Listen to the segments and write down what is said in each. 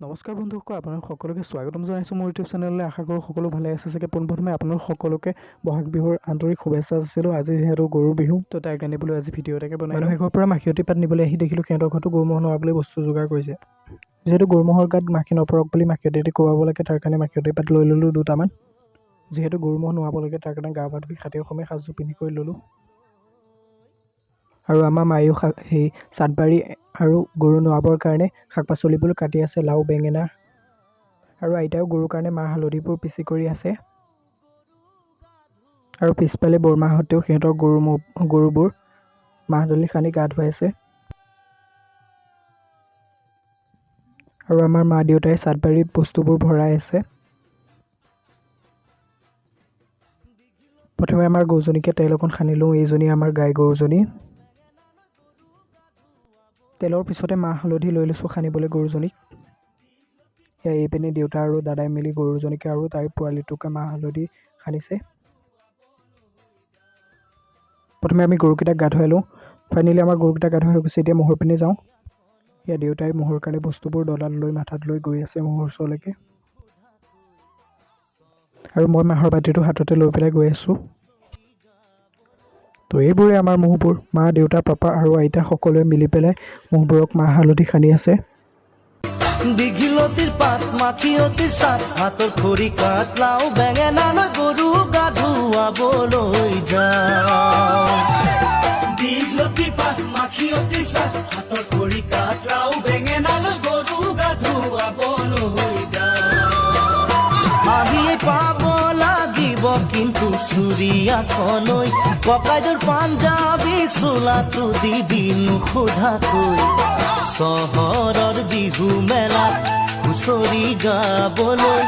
নমস্কাৰ বন্ধুসকল, আপোনালোক সকলোকে স্বাগতম জনাইছোঁ মোৰ ইউটিউব চেনেললৈ। আশা কৰোঁ সকলো ভালে আছে চাগে। পোনপ্ৰথমে আপোনালোক সকলোকে বহাগ বিহুৰ আন্তৰিক শুভেচ্ছা যাচিলোঁ। আজি যিহেতু গৰু বিহু, তো তাক জানিবলৈ আজি ভিডিঅ' এটাকে বনাই মানুহে ঘৰৰ পৰা মাখিয়তী পাত নিবলৈ আহি দেখিলোঁ সিহঁতৰ ঘৰতো গৰু ম'হ নোৱাবলৈ বস্তু যোগাৰ কৰিছে। যিহেতু গৰু ম'হৰ গাত মাখি নপৰক বুলি মাখিয়তী কোবাব লাগে, তাৰ কাৰণে মাখিয়তী পাত লৈ ল'লোঁ দুটামান। যিহেতু গৰু ম'হ নোৱাব লাগে, তাৰ কাৰণে গা পা ধুই খাতি অসমীয়া সাজযোৰ পিন্ধি কৰি ল'লোঁ। আৰু আমাৰ মায়েও সেই চাটবাৰী আৰু গৰু নোৱাবৰ কাৰণে শাক পাচলিবোৰ কাটি আছে, লাও বেঙেনা। আৰু আইতাও গৰুৰ কাৰণে মাহ হালধিবোৰ পিচি কৰি আছে। আৰু পিছফালে বৰমাহঁতেও সিহঁতৰ গৰুবোৰ মাহ হালধি সানি গা ধুৱাই আছে। আৰু আমাৰ মা দেউতাই চাটবাৰীত বস্তুবোৰ ভৰাই আছে। প্ৰথমে আমাৰ গৰুজনীকে তেল অকণ সানি লওঁ। এইজনী আমাৰ গাই গৰুজনী। তেলৰ পিছতে মাহ হালধি লৈ লৈছোঁ সানিবলৈ গৰুজনীক। এইপিনে দেউতা আৰু দাদাই মিলি গৰুজনীকে আৰু তাইৰ পোৱালিটোকে মাহ হালধি সানিছে। প্ৰথমে আমি গৰুকেইটাক গা ধুৱাই লওঁ। ফাইনেলি আমাৰ গৰুকেইটা গা ধুৱাই হৈ গৈছে। এতিয়া ম'হৰ পিনে যাওঁ। দেউতাই ম'হৰ কাৰণে বস্তুবোৰ ডলাত লৈ মাথাত লৈ গৈ আছে ম'হৰ ওচৰলৈকে। আৰু মই মাহৰ বাতিটো হাততে লৈ পেলাই গৈ আছোঁ। তো এইবোৰে আমাৰ ম'হবোৰ। মা দেউতা পাপা আৰু আইতা সকলোৱে মিলি পেলাই ম'হবোৰক মাহ হালধি সানি আছে। দীঘলতিৰ পাত মাখিয়তিৰ চাট হাতৰ খৰি কাট লাও বেঙেনা লৈ গৰু গা ধুৱাবলৈ যাওঁ। দীঘলতিৰ পাত মাখিয়তিৰ চাট হাতৰ খৰি কাট লাও বেঙেনা লৈ গৰু গা ধুৱাবলৈ যাওঁ। আহিয়ে পাব লাগিব কিন্তু চুৰিয়াখনৈ ককাইদেউৰ পাঞ্জাবী চোলাটো দিবি নোসোধাকৈ। চহৰৰ বিহু মেলাত হুঁচৰি গাবলৈ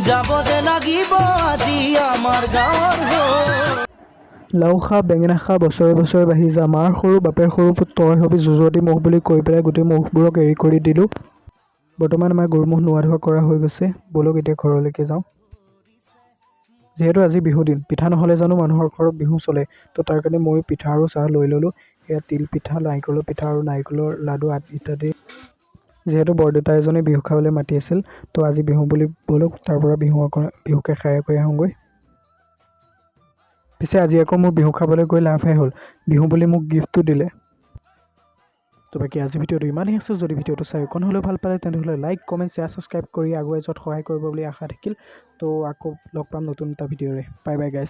যাব দে লাগিব আজি আমাৰ গাঁৱৰ হৈ। লাও খা বেঙেনা খা বছৰে বছৰে বাঢ়ি যা, মাৰ সৰু বাপেৰ সৰু পুত তই হবি যুঁজতি ম'হ বুলি কৈ পেলাই গোটেই ম'হবোৰক এৰি কৰি দিলোঁ। বৰ্তমান আমাৰ গৰু ম'হ নোৱা ধোৱা কৰা হৈ গৈছে। ব'লক এতিয়া ঘৰলৈকে যাওঁ। যিহেতু আজি বিহু দিন, পিঠা নহ'লে জানো মানুহৰ ঘৰত বিহু চলে। তো তাৰ কাৰণে ময়ো পিঠা আৰু চাহ লৈ ল'লোঁ। এয়া তিল পিঠা, নাৰিকলৰ পিঠা আৰু নাৰিকলৰ লাডু ইত্যাদি। যিহেতু বৰদেউতা এজনে বিহু খাবলৈ মাতি আছিল, তো আজি বিহু বুলি ব'লক তাৰ পৰা বিহুকে খাই কৰি আহোঁগৈ। পিছে আজি আকৌ মোৰ বিহু খাবলৈ গৈ লাভহে হ'ল। বিহু বুলি মোক গিফ্টটো দিলে। তো বাকী আজি ভিডিঅ'টো ইমানেই আছে। যদি ভিডিঅ'টো চাই অকণ হ'লেও ভাল পালে তেনেহ'লে লাইক কমেণ্ট শ্বেয়াৰ ছাবস্ক্ৰাইব কৰি আগুৱাই যোৱাত সহায় কৰিব বুলি আশা থাকিল। তো আকৌ লগ পাম নতুন এটা ভিডিঅ'ৰে। Bye bye guys.